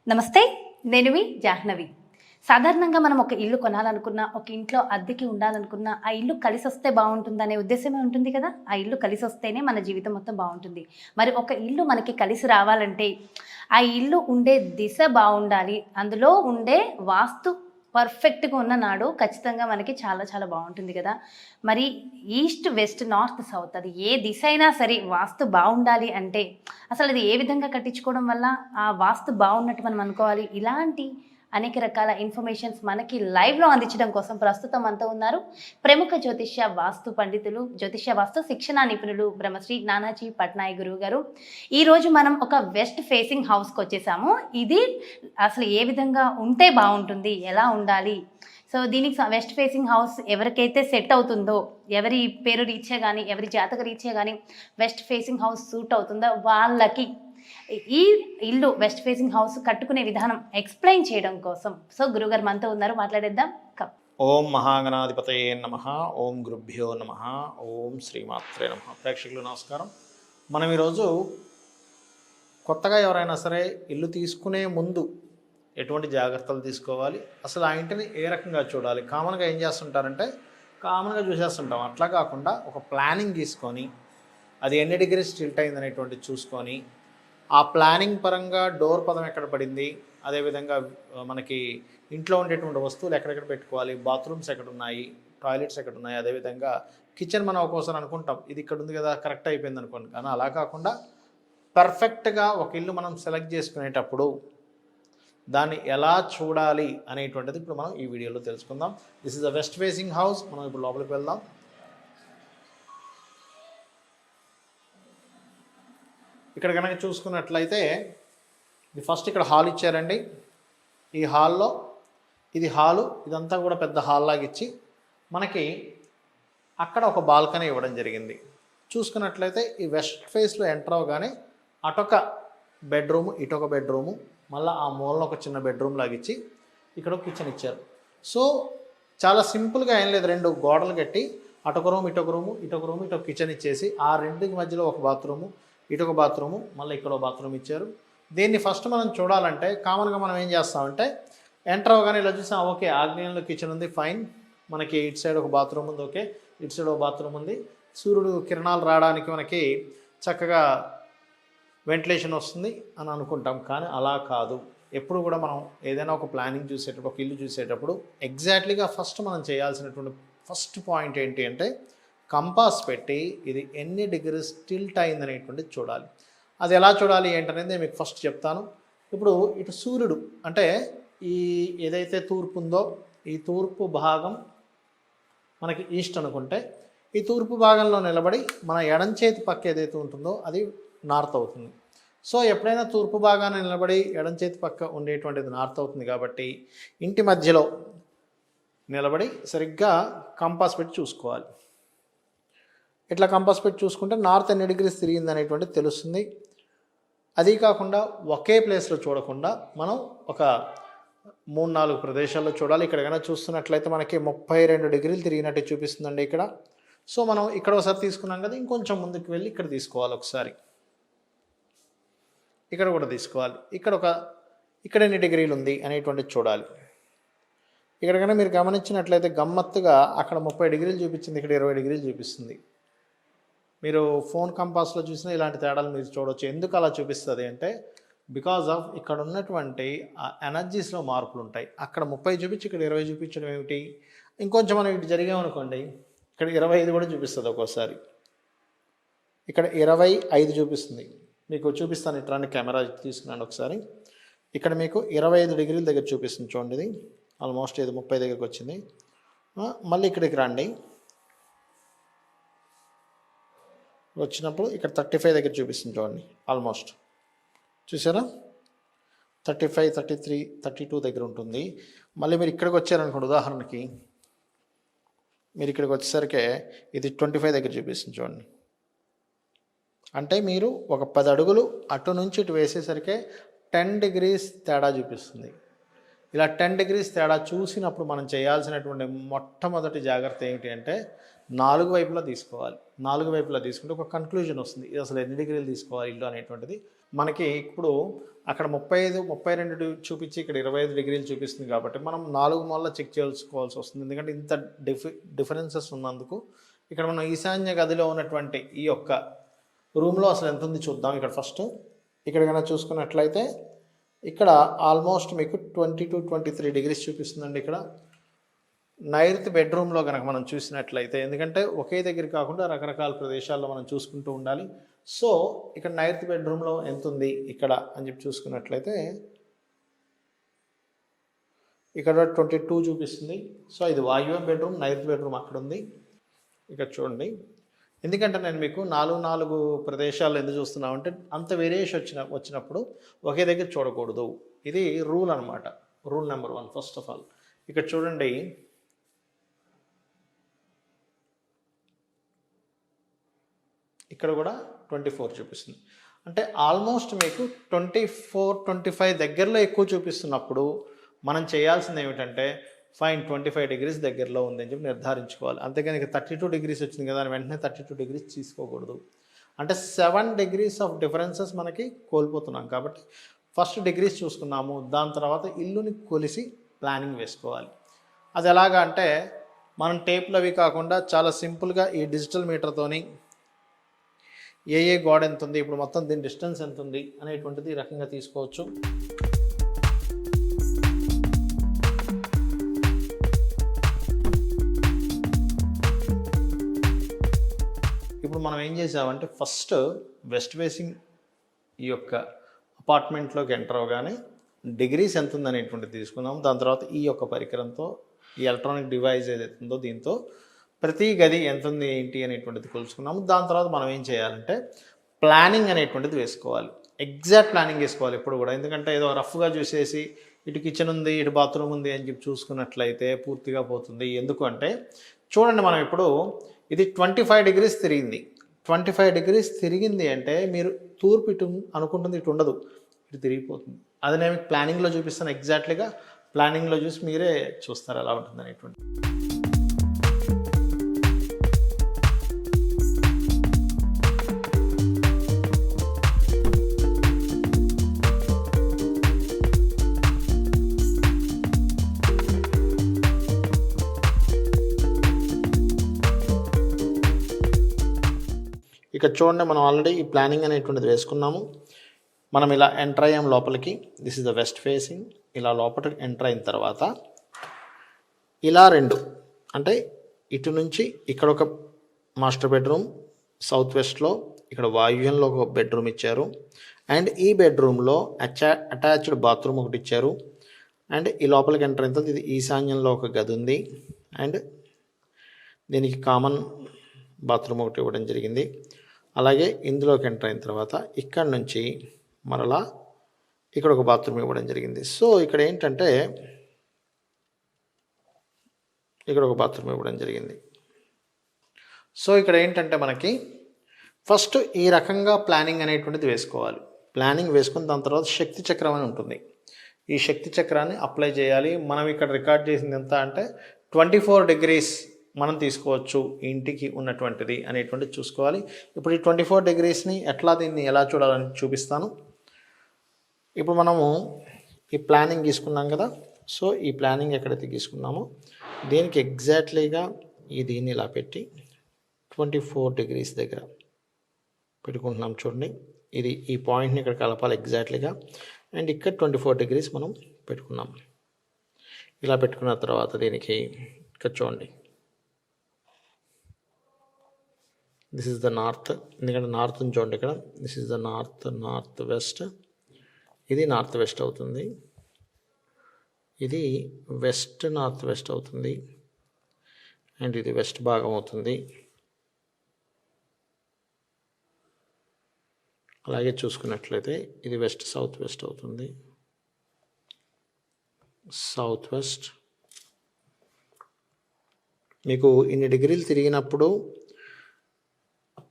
నమస్తే, నేను మీ జాహ్నవి. సాధారణంగా మనం ఒక ఇల్లు కొనాలనుకున్నా, ఒక ఇంట్లో అద్దెకి ఉండాలనుకున్నా, ఆ ఇల్లు కలిసొస్తే బావుంటుందనే ఉద్దేశ్యమే ఉంటుంది కదా! ఆ ఇల్లు కలిసొస్తేనే మన జీవితం మొత్తం బావుంటుంది. మరి ఒక ఇల్లు మనకి కలిసి రావాలంటే, ఆ ఇల్లు ఉండే దిశ బావుండాలి. అందులో ఉండే వాస్తు పర్ఫెక్ట్‌గా ఉన్న నాడు ఖచ్చితంగా మనకి చాలా చాలా బావుంటుంది కదా! మరి ఈస్ట్, వెస్ట్, నార్త్, సౌత్ అది ఏ దిశ అయినా సరే వాస్తు బావుండాలి అంటే, అసలది ఏ విధంగా కట్టించుకోవడం వల్ల ఆ వాస్తు బావున్నట్టు మనం అనుకోవాలి? ఇలాంటి అనేక రకాల ఇన్ఫర్మేషన్స్ మనకి లైవ్‌లో అందించడం కోసం ప్రస్తుతం మనతో ఉన్నారు ప్రముఖ జ్యోతిష్య వాస్తు పండితులు, జ్యోతిష్య వాస్తు శిక్షణా నిపుణులు బ్రహ్మశ్రీ నానాజీ పట్నాయక్ గురువు గారు. ఈరోజు మనం ఒక వెస్ట్ ఫేసింగ్ హౌస్‌కొచ్చేసాము. ఇది అసలు ఏ విధంగా ఉంటే బావుంటుంది? ఎలా ఉండాలి? సో, దీనికి వెస్ట్ ఫేసింగ్ హౌస్ ఎవరికైతే సెట్ అవుతుందో, ఎవరి పేరు రీత్యా గాని, ఎవరి జాతక రీత్యా గాని వెస్ట్ ఫేసింగ్ హౌస్ సూట్ అవుతుందో వాళ్ళకి ఈ ఇల్లు వెస్ట్ ఫేసింగ్ హౌస్ కట్టుకునే విధానం ఎక్స్‌ప్లెయిన్ చేయడం కోసం సో, గురువుగారు మనతో ఉన్నారు. మాట్లాడేద్దాం. ఓం మహాగణాధిపతయే నమః. ఓం గురుభ్యో నమః. ఓం శ్రీమాత్రే నమః. ప్రేక్షకులు నమస్కారం. మనం ఈరోజు కొత్తగా ఎవరైనా సరే ఇల్లు తీసుకునే ముందు ఎటువంటి జాగ్రత్తలు తీసుకోవాలి, అసలు ఆ ఇంటిని ఏ రకంగా చూడాలి, కామన్గా ఏం చేస్తుంటారంటే కామన్గా చూసేస్తుంటాం. అట్లా కాకుండా ఒక ప్లానింగ్ తీసుకొని అది ఎన్ని డిగ్రీస్ టిల్ట్ అయింది అనేటువంటి చూసుకొని ఆ ప్లానింగ్ పరంగా డోర్ పదం ఎక్కడ పడింది, అదేవిధంగా మనకి ఇంట్లో ఉండేటువంటి వస్తువులు ఎక్కడెక్కడ పెట్టుకోవాలి, బాత్రూమ్స్ ఎక్కడ ఉన్నాయి, టాయిలెట్స్ ఎక్కడ ఉన్నాయి, అదేవిధంగా కిచెన్ మనం ఒక్కోసారి అనుకుంటాం ఇది ఇక్కడ ఉంది కదా కరెక్ట్ అయిపోయింది అనుకోండి. కానీ అలా కాకుండా పర్ఫెక్ట్గా ఒక ఇల్లు మనం సెలెక్ట్ చేసుకునేటప్పుడు దాన్ని ఎలా చూడాలి అనేటువంటిది ఇప్పుడు మనం ఈ వీడియోలో తెలుసుకుందాం. This is the west facing house. మనం ఇప్పుడు లోపలికి వెళ్దాం. ఇక్కడ కనుక చూసుకున్నట్లయితే ఇది ఫస్ట్ ఇక్కడ హాల్ ఇచ్చారండి. ఈ హాల్లో ఇది హాలు, ఇదంతా కూడా పెద్ద హాల్ లాగా ఇచ్చి మనకి అక్కడ ఒక బాల్కనీ ఇవ్వడం జరిగింది. చూసుకున్నట్లయితే ఈ వెస్ట్ ఫేస్లో ఎంటర్ అవగానే అటొక బెడ్రూము, ఇటొక బెడ్రూము, మళ్ళీ ఆ మూలలో ఒక చిన్న బెడ్రూమ్ లాగా ఇచ్చి ఇక్కడ ఒక కిచెన్ ఇచ్చారు. సో చాలా సింపుల్గా ఏం లేదు, రెండు గోడలు కట్టి అటొక రూమ్, ఇటొక రూము, ఇటొక రూము, ఇటొక కిచెన్ ఇచ్చేసి ఆ రెండింటి మధ్యలో ఒక బాత్రూము, ఇటొక బాత్రూము, మళ్ళీ ఇక్కడ బాత్రూమ్ ఇచ్చారు. దీన్ని ఫస్ట్ మనం చూడాలంటే కామన్గా మనం ఏం చేస్తామంటే ఎంటర్ అవగానే ఇలా చూసాం, ఓకే ఆగ్నేయంలో కిచెన్ ఉంది, ఫైన్, మనకి ఇటు సైడ్ ఒక బాత్రూమ్ ఉంది, ఓకే ఇటు సైడ్ ఒక బాత్రూమ్ ఉంది, సూర్యుడు కిరణాలు రావడానికి మనకి చక్కగా వెంటిలేషన్ వస్తుంది అని అనుకుంటాం. కానీ అలా కాదు. ఎప్పుడు కూడా మనం ఏదైనా ఒక ప్లానింగ్ చూసేటప్పుడు, ఒక ఇల్లు చూసేటప్పుడు ఎగ్జాక్ట్లీగా ఫస్ట్ మనం చేయాల్సినటువంటి ఫస్ట్ పాయింట్ ఏంటి అంటే కంపాస్ పెట్టి ఇది ఎన్ని డిగ్రీస్ టిల్ట్ అయిందనేటువంటిది చూడాలి. అది ఎలా చూడాలి ఏంటనేది నేను మీకు ఫస్ట్ చెప్తాను. ఇప్పుడు ఇటు సూర్యుడు అంటే ఈ ఏదైతే తూర్పు ఉందో ఈ తూర్పు భాగం మనకి ఈస్ట్ అనుకుంటే ఈ తూర్పు భాగంలో నిలబడి మన ఎడం చేతి పక్క ఏదైతే ఉంటుందో అది నార్త్ అవుతుంది. సో ఎప్పుడైనా తూర్పు భాగాన్ని నిలబడి ఎడం చేతి పక్క ఉండేటువంటిది నార్త్ అవుతుంది కాబట్టి ఇంటి మధ్యలో నిలబడి సరిగ్గా కంపాస్ పెట్టి చూసుకోవాలి. ఇట్లా కంపాస్ పెట్టి చూసుకుంటే నార్త్ ఎన్ని డిగ్రీస్ తిరిగింది అనేటువంటిది తెలుస్తుంది. అదీ కాకుండా ఒకే ప్లేస్లో చూడకుండా మనం ఒక 3-4 ప్రదేశాల్లో చూడాలి. ఇక్కడ కనుక చూస్తున్నట్లయితే మనకి 32 డిగ్రీలు తిరిగినట్టు చూపిస్తుందండి ఇక్కడ. సో మనం ఇక్కడ ఒకసారి తీసుకున్నాం కదా, ఇంకొంచెం ముందుకు వెళ్ళి ఇక్కడ తీసుకోవాలి, ఒకసారి ఇక్కడ కూడా తీసుకోవాలి. ఇక్కడ ఎన్ని డిగ్రీలు ఉంది అనేటువంటిది చూడాలి. ఇక్కడ కనుక మీరు గమనించినట్లయితే గమ్మత్తుగా అక్కడ 30 డిగ్రీలు చూపించింది, ఇక్కడ 20 డిగ్రీలు చూపిస్తుంది. మీరు ఫోన్ కంపాస్లో చూసినా ఇలాంటి తేడాలు మీరు చూడవచ్చు. ఎందుకు అలా చూపిస్తుంది అంటే బికాజ్ ఆఫ్ ఇక్కడ ఉన్నటువంటి ఎనర్జీస్లో మార్పులు ఉంటాయి. అక్కడ 30 చూపించి ఇక్కడ 20 చూపించడం ఏమిటి? ఇంకొంచెం మనం ఇటు జరిగామనుకోండి, ఇక్కడ 25 కూడా చూపిస్తుంది ఒక్కోసారి, ఇక్కడ 25 చూపిస్తుంది. మీకు చూపిస్తాను, ఇట్లాంటి కెమెరా తీసుకున్నాను ఒకసారి. ఇక్కడ మీకు 25 డిగ్రీల దగ్గర చూపిస్తుంది చూడండి. ఇది ఆల్మోస్ట్ ఇది 30 దగ్గరికి వచ్చింది. మళ్ళీ ఇక్కడికి రండి, వచ్చినప్పుడు ఇక్కడ 35 దగ్గర చూపిస్తుంది చూడండి. ఆల్మోస్ట్ చూసారా, 35, 33, 32 దగ్గర ఉంటుంది. మళ్ళీ మీరు ఇక్కడికి వచ్చారనుకోండి, ఉదాహరణకి మీరు ఇక్కడికి వచ్చేసరికి ఇది 25 దగ్గర చూపిస్తుంది చూడండి. అంటే మీరు ఒక 10 అడుగులు అటు నుంచి ఇటు వేసేసరికి 10 డిగ్రీస్ తేడా చూపిస్తుంది. ఇలా 10 డిగ్రీస్ తేడా చూసినప్పుడు మనం చేయాల్సినటువంటి మొట్టమొదటి జాగ్రత్త ఏమిటి అంటే 4 వైపులా తీసుకోవాలి. 4 వైపులా తీసుకుంటే ఒక కన్క్లూజన్ వస్తుంది. ఇది అసలు ఎన్ని డిగ్రీలు తీసుకోవాలి ఇల్లు అనేటువంటిది. మనకి ఇప్పుడు అక్కడ 35, 32 చూపించి ఇక్కడ 25 డిగ్రీలు చూపిస్తుంది కాబట్టి మనం 4 మూలలా చెక్ చేసుకోవాల్సి వస్తుంది. ఎందుకంటే ఇంత డిఫరెన్సెస్ ఉన్నందుకు ఇక్కడ మనం ఈశాన్య గదిలో ఉన్నటువంటి ఈ యొక్క రూమ్లో అసలు ఎంత ఉంది చూద్దాం. ఇక్కడ ఫస్ట్ ఇక్కడ కనుక చూసుకున్నట్లయితే ఇక్కడ ఆల్మోస్ట్ మీకు 23 డిగ్రీస్ చూపిస్తుందండి. ఇక్కడ నైరుతి బెడ్రూమ్లో కనుక మనం చూసినట్లయితే, ఎందుకంటే ఒకే దగ్గర కాకుండా రకరకాల ప్రదేశాల్లో మనం చూసుకుంటూ ఉండాలి. సో ఇక్కడ నైరుతి బెడ్రూమ్లో ఎంత ఉంది ఇక్కడ అని చెప్పి చూసుకున్నట్లయితే ఇక్కడ 22 చూపిస్తుంది. సో ఇది వాయువ్య బెడ్రూమ్, నైరుతి బెడ్రూమ్ అక్కడ ఉంది. ఇక్కడ చూడండి, ఎందుకంటే నేను మీకు 4 ప్రదేశాల్లో ఎందుకు చూస్తున్నామంటే అంత వేరియేషన్ వచ్చినప్పుడు ఒకే దగ్గర చూడకూడదు. ఇది రూల్ అనమాట. Rule number 1 first of all. ఇక్కడ చూడండి, ఇక్కడ కూడా 24 చూపిస్తుంది. అంటే ఆల్మోస్ట్ మీకు 24, 25 దగ్గరలో ఎక్కువ చూపిస్తున్నప్పుడు మనం చేయాల్సింది ఏమిటంటే ఫైన్ 25 డిగ్రీస్ దగ్గరలో ఉందని చెప్పి నిర్ధారించుకోవాలి. అంతేగాని ఇక 32 డిగ్రీస్ వచ్చింది కదా అని వెంటనే 32 డిగ్రీస్ తీసుకోకూడదు. అంటే 7 డిగ్రీస్ ఆఫ్ డిఫరెన్సెస్ మనకి కోల్పోతున్నాం. కాబట్టి ఫస్ట్ డిగ్రీస్ చూసుకున్నాము, దాని తర్వాత ఇల్లుని కొలిసి ప్లానింగ్ వేసుకోవాలి. అది ఎలాగా అంటే మనం టేప్లు అవి కాకుండా చాలా సింపుల్గా ఈ డిజిటల్ మీటర్తోని ఏ గోడ ఎంత ఉంది, ఇప్పుడు మొత్తం దీని డిస్టెన్స్ ఎంత ఉంది అనేటువంటిది ఈ రకంగా తీసుకోవచ్చు. ఇప్పుడు మనం ఏం చేసామంటే ఫస్ట్ వెస్ట్ ఫేసింగ్ ఈ యొక్క అపార్ట్మెంట్లోకి ఎంటర్ అవగానే డిగ్రీస్ ఎంత ఉంది అనేటువంటిది తీసుకున్నాము. దాని తర్వాత ఈ యొక్క పరికరంతో, ఈ ఎలక్ట్రానిక్ డివైస్ ఏదైతే ఉందో దీంతో ప్రతి గది ఎంత ఉంది ఏంటి అనేటువంటిది కొలుసుకున్నాము. దాని తర్వాత మనం ఏం చేయాలంటే ప్లానింగ్ అనేటువంటిది వేసుకోవాలి. ఎగ్జాక్ట్ ప్లానింగ్ వేసుకోవాలి ఎప్పుడు కూడా. ఎందుకంటే ఏదో రఫ్గా చూసేసి ఇటు కిచెన్ ఉంది, ఇటు బాత్రూమ్ ఉంది అని చెప్పి చూసుకున్నట్లయితే పూర్తిగా పోతుంది. ఎందుకు అంటే చూడండి, మనం ఇప్పుడు ఇది 25 డిగ్రీస్ తిరిగింది. 25 డిగ్రీస్ తిరిగింది అంటే మీరు తూర్పు ఇటు అనుకుంటుంది, ఇటు ఉండదు, ఇటు తిరిగిపోతుంది. అది నేను ప్లానింగ్లో చూపిస్తాను. ఎగ్జాక్ట్లీగా ప్లానింగ్లో చూసి మీరే చూస్తారు ఎలా ఉంటుంది అనేటువంటి. ఇక్కడ చూడండి, మనం ఆల్రెడీ ఈ ప్లానింగ్ అనేటువంటిది వేసుకున్నాము. మనం ఇలా ఎంటర్ అయ్యాం లోపలికి. This is the west facing. ఇలా లోపలికి ఎంటర్ అయిన తర్వాత ఇలా 2 అంటే ఇటు నుంచి ఇక్కడ ఒక మాస్టర్ బెడ్రూమ్ సౌత్ వెస్ట్లో, ఇక్కడ వాయువ్యంలో ఒక బెడ్రూమ్ ఇచ్చారు. అండ్ ఈ బెడ్రూమ్లో అటాచ్డ్ బాత్రూమ్ ఒకటి ఇచ్చారు. అండ్ ఈ లోపలికి ఎంటర్ అయిన తర్వాత ఇది ఈశాన్యంలో ఒక గది ఉంది. అండ్ దీనికి కామన్ బాత్రూమ్ ఒకటి ఇవ్వడం జరిగింది. అలాగే ఇందులోకి ఎంటర్ అయిన తర్వాత ఇక్కడ నుంచి మరలా ఇక్కడ ఒక బాత్రూమ్ ఇవ్వడం జరిగింది. సో ఇక్కడ ఏంటంటే ఇక్కడ ఒక బాత్రూమ్ ఇవ్వడం జరిగింది. సో ఇక్కడ ఏంటంటే మనకి ఫస్ట్ ఈ రకంగా ప్లానింగ్ అనేటువంటిది వేసుకోవాలి. ప్లానింగ్ వేసుకుని దాని తర్వాత శక్తి చక్రం అని ఉంటుంది. ఈ శక్తి చక్రాన్ని అప్లై చేయాలి. మనం ఇక్కడ రికార్డ్ చేసింది ఎంత అంటే 24 డిగ్రీస్ మనం తీసుకోవచ్చు ఇంటికి ఉన్నటువంటిది అనేటువంటిది చూసుకోవాలి. ఇప్పుడు ఈ 24 డిగ్రీస్ని దీన్ని ఎలా చూడాలని చూపిస్తాను. ఇప్పుడు మనము ఈ ప్లానింగ్ తీసుకున్నాం కదా. సో ఈ ప్లానింగ్ ఎక్కడైతే తీసుకున్నామో దీనికి ఎగ్జాక్ట్లీగా దీన్ని ఇలా పెట్టి 24 డిగ్రీస్ దగ్గర పెట్టుకుంటున్నాం. చూడండి, ఇది ఈ పాయింట్ని ఇక్కడ కలపాలి ఎగ్జాక్ట్లీగా. అండ్ ఇక్కడ 24 డిగ్రీస్ మనం పెట్టుకున్నాం. ఇలా పెట్టుకున్న తర్వాత దీనికి ఇక్కడ చూడండి, దిస్ ఇస్ ద నార్త్. ఎందుకంటే నార్త్ చూడండి ఇక్కడ, this is the north west. ఇది నార్త్ వెస్ట్ అవుతుంది, ఇది వెస్ట్ నార్త్ వెస్ట్ అవుతుంది. అండ్ ఇది వెస్ట్ భాగం అవుతుంది. అలాగే చూసుకున్నట్లయితే ఇది వెస్ట్ సౌత్ వెస్ట్ అవుతుంది. సౌత్ వెస్ట్ మీకు ఇన్ని డిగ్రీలు తిరిగినప్పుడు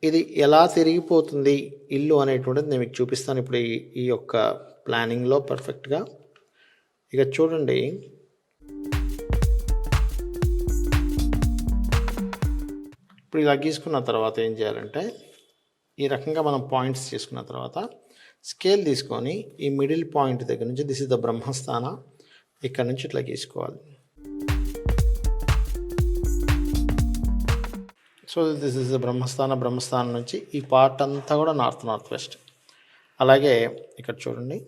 ఇది ఎలా తిరిగిపోతుంది ఇల్లు అనేటువంటిది నేను మీకు చూపిస్తాను ఇప్పుడు ఈ యొక్క ప్లానింగ్లో పర్ఫెక్ట్గా. ఇక చూడండి, ఇప్పుడు ఇలా గీసుకున్న తర్వాత ఏం చేయాలంటే, ఈ రకంగా మనం పాయింట్స్ చేసుకున్న తర్వాత స్కేల్ తీసుకొని ఈ మిడిల్ పాయింట్ దగ్గర నుంచి దిస్ ఇస్ ద బ్రహ్మస్థాన, ఇక్కడ నుంచి ఇట్లా గీసుకోవాలి. సో దిస్ ఇస్ ద బ్రహ్మస్థానం నుంచి ఈ పార్ట్ అంతా కూడా నార్త్ వెస్ట్. అలాగే ఇక్కడ చూడండి,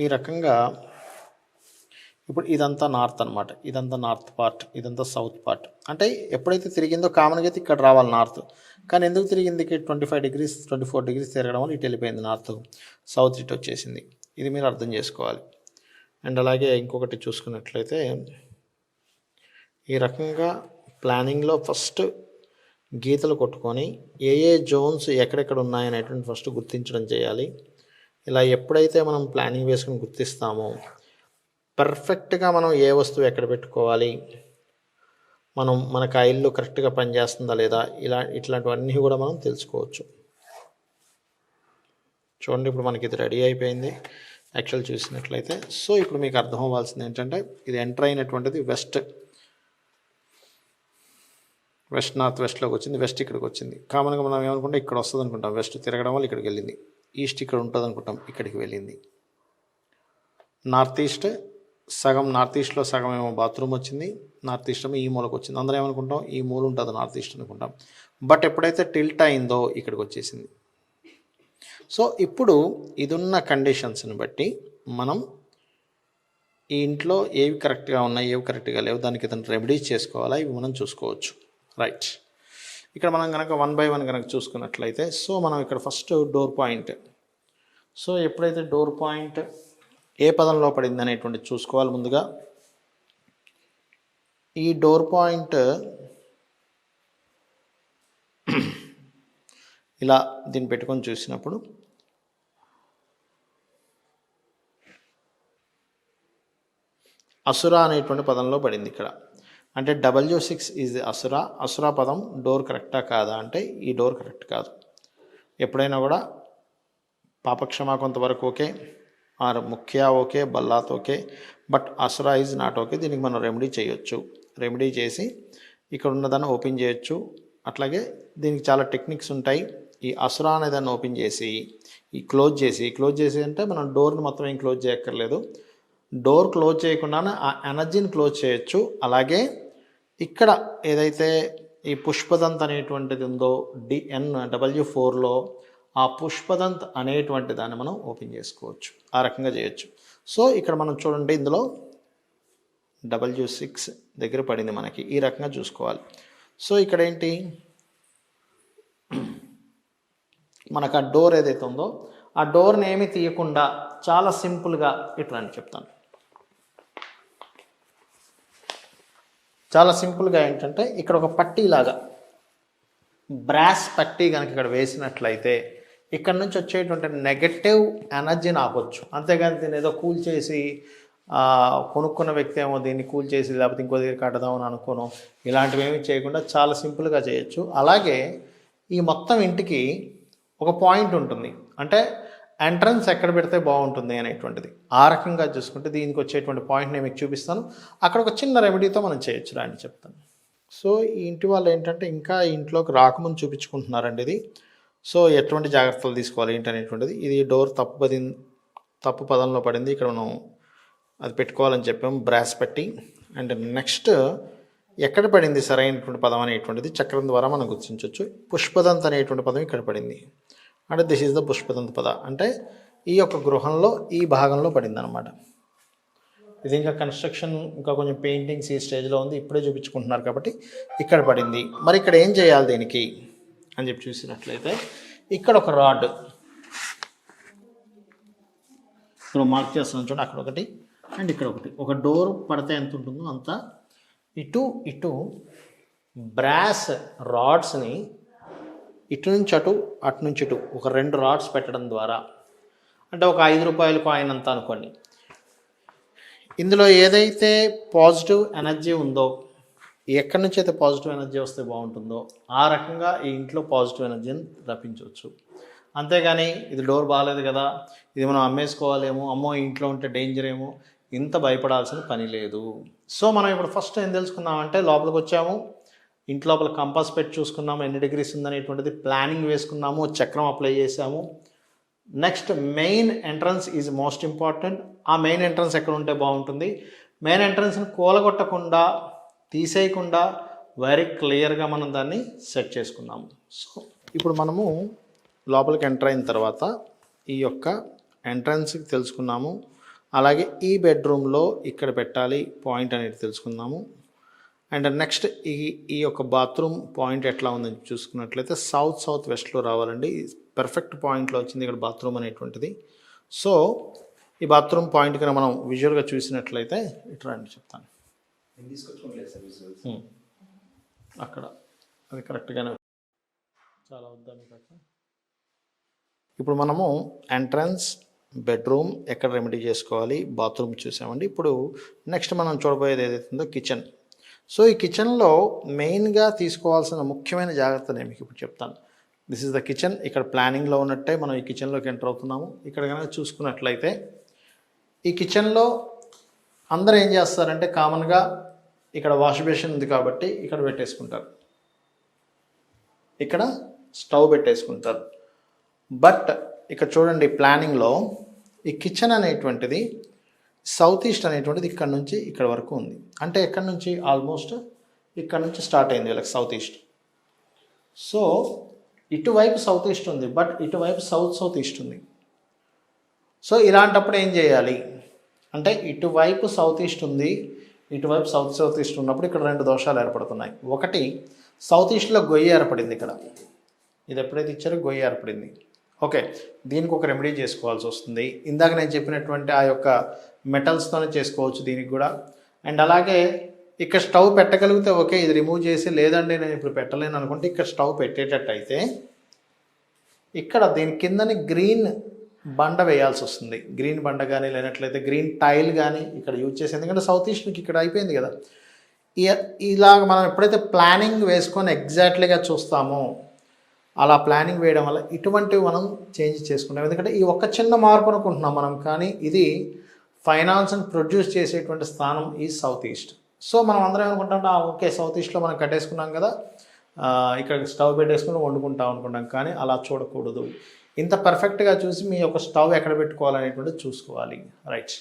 ఈ రకంగా ఇప్పుడు ఇదంతా నార్త్ అనమాట, ఇదంతా నార్త్ పార్ట్, ఇదంతా సౌత్ పార్ట్. అంటే ఎప్పుడైతే తిరిగిందో కామన్గా అయితే ఇక్కడ రావాలి నార్త్, కానీ ఎందుకు తిరిగింది 25 డిగ్రీస్ 24 డిగ్రీస్ తిరగడం వల్ల ఇటు వెళ్ళిపోయింది నార్త్, సౌత్ ఇటు వచ్చేసింది. ఇది మీరు అర్థం చేసుకోవాలి. అండ్ అలాగే ఇంకొకటి చూసుకున్నట్లయితే, ఈ రకంగా ప్లానింగ్లో ఫస్ట్ గీతలు కొట్టుకొని ఏ జోన్స్ ఎక్కడెక్కడ ఉన్నాయనేటువంటి ఫస్ట్ గుర్తించడం చేయాలి. ఇలా ఎప్పుడైతే మనం ప్లానింగ్ వేసుకుని గుర్తిస్తామో పర్ఫెక్ట్గా మనం ఏ వస్తువు ఎక్కడ పెట్టుకోవాలి, మనకు ఆ ఇల్లు కరెక్ట్గా పనిచేస్తుందా లేదా, ఇట్లాంటివన్నీ కూడా మనం తెలుసుకోవచ్చు. చూడండి, ఇప్పుడు మనకి ఇది రెడీ అయిపోయింది యాక్చువల్ చూసినట్లయితే. సో ఇప్పుడు మీకు అర్థం అవ్వాల్సింది ఏంటంటే, ఇది ఎంటర్ అయినటువంటిది వెస్ట్ నార్త్ వెస్ట్లోకి వచ్చింది, వెస్ట్ ఇక్కడికి వచ్చింది. కామన్గా మనం ఏమనుకుంటాం, ఇక్కడ వస్తుంది అనుకుంటాం, వెస్ట్ తిరగడం వల్ల ఇక్కడికి వెళ్ళింది. ఈస్ట్ ఇక్కడ ఉంటుంది అనుకుంటాం, ఇక్కడికి వెళ్ళింది. నార్త్ ఈస్ట్ సగం, నార్త్ ఈస్ట్లో సగం ఏమో బాత్రూమ్ వచ్చింది, నార్త్ ఈస్ట్ ఏమో ఈ మూలకు వచ్చింది. అందరం ఏమనుకుంటాం, ఈ మూల ఉంటుంది నార్త్ ఈస్ట్ అనుకుంటాం. బట్ ఎప్పుడైతే టిల్ట్ అయిందో ఇక్కడికి వచ్చేసింది. సో ఇప్పుడు ఇదున్న కండిషన్స్ని బట్టి మనం ఈ ఇంట్లో ఏవి కరెక్ట్గా ఉన్నాయి, ఏవి కరెక్ట్గా లేవు, దానికి ఏదైనా రెమెడీస్ చేసుకోవాలా, ఇవి మనం చూసుకోవచ్చు. రైట్, ఇక్కడ మనం కనుక 1 by 1 కనుక చూసుకున్నట్లయితే, సో మనం ఇక్కడ ఫస్ట్ డోర్ పాయింట్, సో ఎప్పుడైతే డోర్ పాయింట్ ఏ పదంలో పడింది అనేటువంటిది చూసుకోవాలి ముందుగా. ఈ డోర్ పాయింట్ ఇలా దీన్ని పెట్టుకొని చూసినప్పుడు అసుర అనేటువంటి పదంలో పడింది ఇక్కడ. అంటే W6 ఈజ్ అసుర పదం డోర్ కరెక్టా కాదా అంటే ఈ డోర్ కరెక్ట్ కాదు. ఎప్పుడైనా కూడా పాపక్షమ కొంతవరకు ఓకే, ఆర్ ముఖ్య ఓకే, బల్లాత్ ఓకే, బట్ అసుర ఈజ్ నాట్ ఓకే. దీనికి మనం రెమెడీ చేయొచ్చు. రెమెడీ చేసి ఇక్కడ ఉన్నదాన్ని ఓపెన్ చేయొచ్చు. అట్లాగే దీనికి చాలా టెక్నిక్స్ ఉంటాయి. ఈ అసుర అనేదాన్ని ఓపెన్ చేసి క్లోజ్ చేసి అంటే మనం డోర్ని మొత్తం ఏం క్లోజ్ చేయక్కర్లేదు. డోర్ క్లోజ్ చేయకుండానే ఆ ఎనర్జీని క్లోజ్ చేయొచ్చు. అలాగే ఇక్కడ ఏదైతే ఈ పుష్పదంత్ అనేటువంటిది ఉందో DNW4లో ఆ పుష్పదంత్ అనేటువంటి దాన్ని మనం ఓపెన్ చేసుకోవచ్చు. ఆ రకంగా చేయొచ్చు. సో ఇక్కడ మనం చూడండి, ఇందులో W6 దగ్గర పడింది మనకి. ఈ రకంగా చూసుకోవాలి. సో ఇక్కడ ఏంటి, మనకు ఆ డోర్ ఏదైతే ఉందో ఆ డోర్ని ఏమీ తీయకుండా చాలా సింపుల్గా ఇట్లా అని చెప్తాను. చాలా సింపుల్గా ఏంటంటే, ఇక్కడ ఒక పట్టీలాగా బ్రాస్ పట్టీ కనుక ఇక్కడ వేసినట్లయితే ఇక్కడ నుంచి వచ్చేటువంటి నెగటివ్ ఎనర్జీని ఆపొచ్చు. అంతేగాని దీన్ని ఏదో కూల్ చేసి కొనుక్కున్న వ్యక్తి ఏమో దీన్ని కూల్ చేసి లేకపోతే ఇంకో దగ్గర కడదామని అనుకోను, ఇలాంటివి ఏమీ చేయకుండా చాలా సింపుల్గా చేయొచ్చు. అలాగే ఈ మొత్తం ఇంటికి ఒక పాయింట్ ఉంటుంది, అంటే ఎంట్రన్స్ ఎక్కడ పెడితే బాగుంటుంది అనేటువంటిది. ఆ రకంగా చూసుకుంటే దీనికి వచ్చేటువంటి పాయింట్ నేను మీకు చూపిస్తాను. అక్కడ ఒక చిన్న రెమెడీతో మనం చేయొచ్చు అని చెప్తాను. సో ఈ ఇంటి వాళ్ళు ఏంటంటే ఇంకా ఈ ఇంట్లోకి రాకముందు చూపించుకుంటున్నారండి ఇది. సో ఎటువంటి జాగ్రత్తలు తీసుకోవాలి ఏంటి అనేటువంటిది. ఇది డోర్ తప్పు పదంలో పడింది, ఇక్కడ మనం అది పెట్టుకోవాలని చెప్పాము, బ్రాస్ పెట్టి. అండ్ నెక్స్ట్ ఎక్కడ పడింది సరైనటువంటి పదం అనేటువంటిది చక్రం ద్వారా మనం గుర్తించవచ్చు. పుష్పదంత్ అనేటువంటి పదం ఇక్కడ పడింది, అంటే దిస్ ఈజ్ ద పుష్పదంత్ పద, అంటే ఈ యొక్క గృహంలో ఈ భాగంలో పడింది అనమాట. ఇది ఇంకా కన్స్ట్రక్షన్ ఇంకా కొంచెం పెయింటింగ్స్ ఈ స్టేజ్లో ఉంది, ఇప్పుడే చూపించుకుంటున్నారు కాబట్టి ఇక్కడ పడింది. మరి ఇక్కడ ఏం చేయాలి దీనికి అని చెప్పి చూసినట్లయితే, ఇక్కడ ఒక రాడ్ ఇక్కడ మార్క్ చేస్తున్నాను చూడండి, అక్కడ ఒకటి అండ్ ఇక్కడ ఒకటి. ఒక డోర్ పడితే ఎంత ఉంటుందో అంత ఇటు బ్రాస్ రాడ్స్ని ఇటు నుంచి అటు నుంచి ఇటు ఒక 2 రాడ్స్ పెట్టడం ద్వారా, అంటే ఒక 5 రూపాయల కాయిన్ అంతా అనుకోండి. ఇందులో ఏదైతే పాజిటివ్ ఎనర్జీ ఉందో, ఎక్కడి నుంచి అయితే పాజిటివ్ ఎనర్జీ వస్తే బాగుంటుందో ఆ రకంగా ఈ ఇంట్లో పాజిటివ్ ఎనర్జీని రప్పించవచ్చు. అంతేగాని ఇది డోర్ బాగాలేదు కదా, ఇది మనం అమ్మేసుకోవాలేమో, అమ్మో ఇంట్లో ఉంటే డేంజర్ ఏమో, ఇంత భయపడాల్సిన పని లేదు. సో మనం ఇప్పుడు ఫస్ట్ ఏం తెలుసుకున్నామంటే లోపలికి వచ్చాము, ఇంటి లోపల కంపాస్ పెట్టి చూసుకున్నాము ఎన్ని డిగ్రీస్ ఉందనేటువంటిది, ప్లానింగ్ వేసుకున్నాము, చక్రం అప్లై చేసాము. Next main entrance is most important. ఆ మెయిన్ ఎంట్రన్స్ ఎక్కడ ఉంటే బాగుంటుంది, మెయిన్ ఎంట్రన్స్ని కూలగొట్టకుండా తీసేయకుండా వెరీ క్లియర్గా మనం దాన్ని సెట్ చేసుకున్నాము. సో ఇప్పుడు మనము లోపలికి ఎంటర్ అయిన తర్వాత ఈ యొక్క ఎంట్రన్స్కి తెలుసుకున్నాము, అలాగే ఈ బెడ్రూమ్లో ఇక్కడ పెట్టాలి పాయింట్ అనేది తెలుసుకున్నాము. అండ్ నెక్స్ట్ ఈ యొక్క బాత్రూమ్ పాయింట్ ఎట్లా ఉందని చూసుకున్నట్లయితే సౌత్ వెస్ట్లో రావాలండి. పర్ఫెక్ట్ పాయింట్లో వచ్చింది ఇక్కడ బాత్రూమ్ అనేటువంటిది. సో ఈ బాత్రూమ్ పాయింట్ కన్నా మనం విజువల్గా చూసినట్లయితే ఇట్లా అండి చెప్తాను, అక్కడ అది కరెక్ట్గానే చాలా వద్దా మీకు అక్కడ. ఇప్పుడు మనము ఎంట్రన్స్, బెడ్రూమ్ ఎక్కడ రెమెడీ చేసుకోవాలి, బాత్రూమ్ చూసామండి. ఇప్పుడు నెక్స్ట్ మనం చూడబోయేది ఏదైతుందో కిచెన్. సో ఈ కిచెన్లో మెయిన్గా తీసుకోవాల్సిన ముఖ్యమైన జాగ్రత్త నేను మీకు ఇప్పుడు చెప్తాను. This is the kitchen. ఇక్కడ ప్లానింగ్లో ఉన్నట్టే మనం ఈ కిచెన్లోకి ఎంటర్ అవుతున్నాము. ఇక్కడ కనుక చూసుకున్నట్లయితే ఈ కిచెన్లో అందరూ ఏం చేస్తారంటే కామన్గా ఇక్కడ వాష్ బేసిన్ ఉంది కాబట్టి ఇక్కడ పెట్టేసుకుంటారు, ఇక్కడ స్టవ్ పెట్టేసుకుంటారు. బట్ ఇక్కడ చూడండి ప్లానింగ్లో ఈ కిచెన్ అనేటువంటిది సౌత్ ఈస్ట్ అనేటువంటిది ఇక్కడ నుంచి ఇక్కడ వరకు ఉంది. అంటే ఎక్కడి నుంచి ఆల్మోస్ట్ ఇక్కడ నుంచి స్టార్ట్ అయింది వీళ్ళకి సౌత్ ఈస్ట్. సో ఇటువైపు సౌత్ ఈస్ట్ ఉంది, బట్ ఇటువైపు సౌత్ ఈస్ట్ ఉంది. సో ఇలాంటప్పుడు ఏం చేయాలి అంటే ఇటువైపు సౌత్ ఈస్ట్ ఉంది, ఇటువైపు సౌత్ ఈస్ట్ ఉన్నప్పుడు ఇక్కడ రెండు దోషాలు ఏర్పడుతున్నాయి. ఒకటి సౌత్ ఈస్ట్లో గొయ్యి ఏర్పడింది, ఇక్కడ ఇది ఎప్పుడైతే ఇచ్చారో గొయ్యి ఏర్పడింది. ఓకే, దీనికి ఒక రెమెడీ చేసుకోవాల్సి వస్తుంది. ఇందాక నేను చెప్పినటువంటి ఆ యొక్క మెటల్స్తోనే చేసుకోవచ్చు దీనికి కూడా. అండ్ అలాగే ఇక్కడ స్టవ్ పెట్టగలిగితే ఓకే, ఇది రిమూవ్ చేసి లేదండి నేను ఇప్పుడు పెట్టలేను అనుకుంటే ఇక్కడ స్టవ్ పెట్టేటట్టయితే ఇక్కడ దీని కిందని గ్రీన్ బండ వేయాల్సి వస్తుంది. గ్రీన్ బండ కానీ లేనట్లయితే గ్రీన్ టైల్ కానీ ఇక్కడ యూజ్ చేసి, ఎందుకంటే సౌత్ ఈస్ట్ మీకు ఇక్కడ అయిపోయింది కదా. ఇలాగ మనం ఎప్పుడైతే ప్లానింగ్ వేసుకొని ఎగ్జాక్ట్లీగా చూస్తామో అలా ప్లానింగ్ వేయడం వల్ల ఇటువంటివి మనం చేంజ్ చేసుకుంటాం. ఎందుకంటే ఈ ఒక్క చిన్న మార్పు అనుకుంటున్నాం మనం, కానీ ఇది ఫైనాన్స్ని ప్రొడ్యూస్ చేసేటువంటి స్థానం ఈ సౌత్ ఈస్ట్. సో మనం అందరం ఏమనుకుంటాం, ఓకే సౌత్ ఈస్ట్లో మనం కట్టేసుకున్నాం కదా, ఇక్కడ స్టవ్ పెట్టేసుకుని వండుకుంటాం అనుకుంటాం, కానీ అలా చూడకూడదు. ఇంత పర్ఫెక్ట్గా చూసి మీ యొక్క స్టవ్ ఎక్కడ పెట్టుకోవాలనేటువంటిది చూసుకోవాలి. రైట్,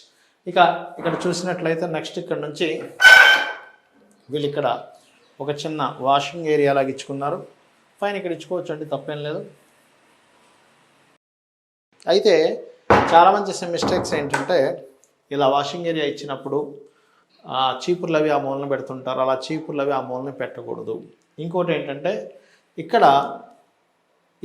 ఇక్కడ చూసినట్లయితే నెక్స్ట్ ఇక్కడ నుంచి వీళ్ళు ఇక్కడ ఒక చిన్న వాషింగ్ ఏరియా లాగా ఇచ్చుకున్నారు. ఫైన్, ఇక్కడ ఇచ్చుకోవచ్చు అండి, తప్పేం లేదు. అయితే చాలామంది చేసే మిస్టేక్స్ ఏంటంటే ఇలా వాషింగ్ ఏరియా ఇచ్చినప్పుడు చీపుర్లు అవి ఆ మూలన పెడుతుంటారు. అలా చీపుర్లు అవి ఆ మూలన పెట్టకూడదు. ఇంకోటి ఏంటంటే ఇక్కడ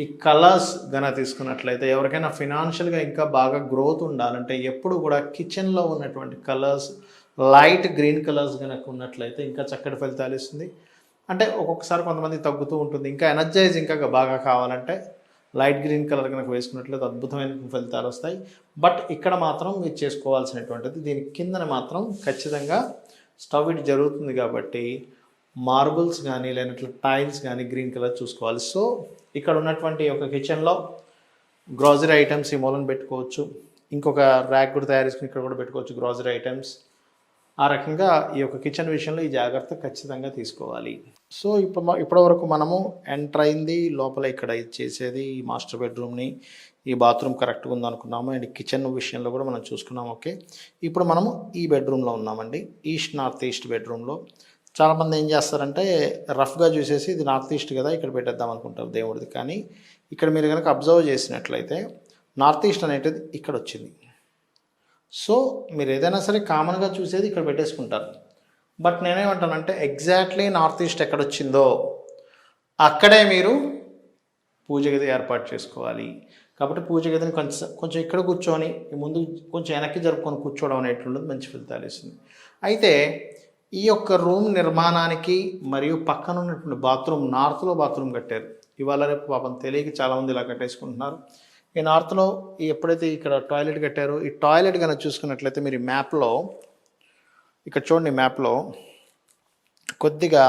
ఈ కలర్స్ గన తీసుకున్నట్లయితే ఎవరికైనా ఫినాన్షియల్గా ఇంకా బాగా గ్రోత్ ఉండాలంటే ఎప్పుడు కూడా కిచెన్లో ఉన్నటువంటి కలర్స్ లైట్ గ్రీన్ కలర్స్ కనుక ఉన్నట్లయితే ఇంకా చక్కటి ఫలితాలు ఇస్తుంది. అంటే ఒక్కొక్కసారి కొంతమంది తగ్గుతూ ఉంటుంది, ఇంకా ఎనర్జైజ్ ఇంకా బాగా కావాలంటే లైట్ గ్రీన్ కలర్ కనుక వేసుకున్నట్లయితే అద్భుతమైన ఫలితాలు వస్తాయి. బట్ ఇక్కడ మాత్రం మీరు చేసుకోవాల్సినటువంటిది దీని కిందన మాత్రం ఖచ్చితంగా స్టవ్ ఇట్ జరుగుతుంది కాబట్టి మార్బుల్స్ కానీ లేనట్లు టైల్స్ కానీ గ్రీన్ కలర్ చూసుకోవాలి. సో ఇక్కడ ఉన్నటువంటి ఒక కిచెన్లో గ్రాసరీ ఐటమ్స్ ఈ మూలను పెట్టుకోవచ్చు. ఇంకొక ర్యాక్ కూడా తయారు చేసుకుని ఇక్కడ కూడా పెట్టుకోవచ్చు గ్రాసరీ ఐటమ్స్. ఆ రకంగా ఈ యొక్క కిచెన్ విషయంలో ఈ జాగ్రత్త ఖచ్చితంగా తీసుకోవాలి. సో ఇప్పటివరకు మనము ఎంటర్ అయింది, లోపల ఇక్కడ చేసేది ఈ మాస్టర్ బెడ్రూమ్ని, ఈ బాత్రూమ్ కరెక్ట్గా ఉందనుకున్నాము. అండ్ కిచెన్ విషయంలో కూడా మనం చూసుకున్నాము. ఓకే, ఇప్పుడు మనము ఈ బెడ్రూమ్లో ఉన్నామండి, నార్త్ ఈస్ట్ బెడ్రూమ్లో. చాలామంది ఏం చేస్తారంటే రఫ్గా చూసేసి ఇది నార్త్ ఈస్ట్ కదా ఇక్కడ పెట్టేద్దాం అనుకుంటారు దేవుడిది. కానీ ఇక్కడ మీరు కనుక అబ్జర్వ్ చేసినట్లయితే నార్త్ ఈస్ట్ అనేటిది ఇక్కడ వచ్చింది. సో మీరు ఏదైనా సరే కామన్గా చూసేది ఇక్కడ పెట్టేసుకుంటారు. బట్ నేనేమంటానంటే ఎగ్జాక్ట్లీ నార్త్ ఈస్ట్ ఎక్కడొచ్చిందో అక్కడే మీరు పూజ గది ఏర్పాటు చేసుకోవాలి. కాబట్టి పూజ గదిని కొంచెం ఇక్కడ కూర్చొని ముందు కొంచెం వెనక్కి జరుపుకొని కూర్చోవడం అనేటువంటిది మంచి ఫలితాలు ఇస్తుంది. అయితే ఈ యొక్క రూమ్ నిర్మాణానికి మరియు పక్కన ఉన్నటువంటి బాత్రూమ్, నార్త్లో బాత్రూమ్ కట్టారు. ఇవాళ రేపు పాపం తెలియక చాలామంది ఇలా కట్టేసుకుంటున్నారు. ఈ నార్త్లో ఎప్పుడైతే ఇక్కడ టాయిలెట్ కట్టారో ఈ టాయిలెట్ కనుక చూసుకున్నట్లయితే మీరు మ్యాప్లో ఇక్కడ చూడండి, మ్యాప్లో కొద్దిగా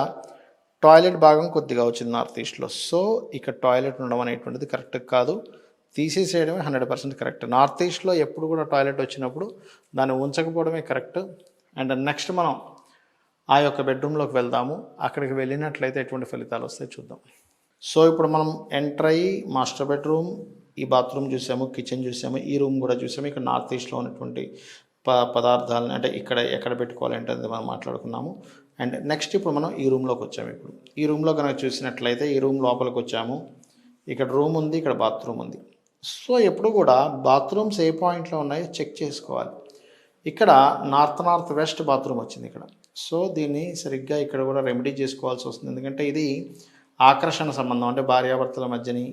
టాయిలెట్ భాగం కొద్దిగా వచ్చింది నార్త్ ఈస్ట్లో. సో ఇక్కడ టాయిలెట్ ఉండడం అనేటువంటిది కరెక్ట్ కాదు. తీసేసేయడమే 100% కరెక్ట్. నార్త్ ఈస్ట్లో ఎప్పుడు కూడా టాయిలెట్ వచ్చినప్పుడు దాన్ని ఉంచకపోవడమే కరెక్ట్. అండ్ నెక్స్ట్ మనం ఆ యొక్క బెడ్రూమ్లోకి వెళ్దాము. అక్కడికి వెళ్ళినట్లయితే ఎటువంటి ఫలితాలు వస్తాయి చూద్దాం. సో ఇప్పుడు మనం ఎంటర్ అయ్యి మాస్టర్ బెడ్రూమ్, ఈ బాత్రూమ్ చూసాము, కిచెన్ చూసాము, ఈ రూమ్ కూడా చూసాము. ఇక్కడ నార్త్ ఈస్ట్లో ఉన్నటువంటి పదార్థాలను అంటే ఇక్కడ ఎక్కడ పెట్టుకోవాలంటే అది మనం మాట్లాడుకున్నాము. అండ్ నెక్స్ట్ ఇప్పుడు మనం ఈ రూమ్లోకి వచ్చాము. ఇప్పుడు ఈ రూమ్లో కనుక చూసినట్లయితే ఈ రూమ్ లోపలికి వచ్చాము. ఇక్కడ రూమ్ ఉంది, ఇక్కడ బాత్రూమ్ ఉంది. సో ఎప్పుడు కూడా బాత్రూమ్స్ ఏ పాయింట్లో ఉన్నాయో చెక్ చేసుకోవాలి. ఇక్కడ నార్త్ వెస్ట్ బాత్రూమ్ వచ్చింది ఇక్కడ. సో దీన్ని సరిగ్గా ఇక్కడ కూడా రెమెడీ చేసుకోవాల్సి వస్తుంది. ఎందుకంటే ఇది ఆకర్షణ సంబంధం, అంటే భార్యాభర్తల మధ్యని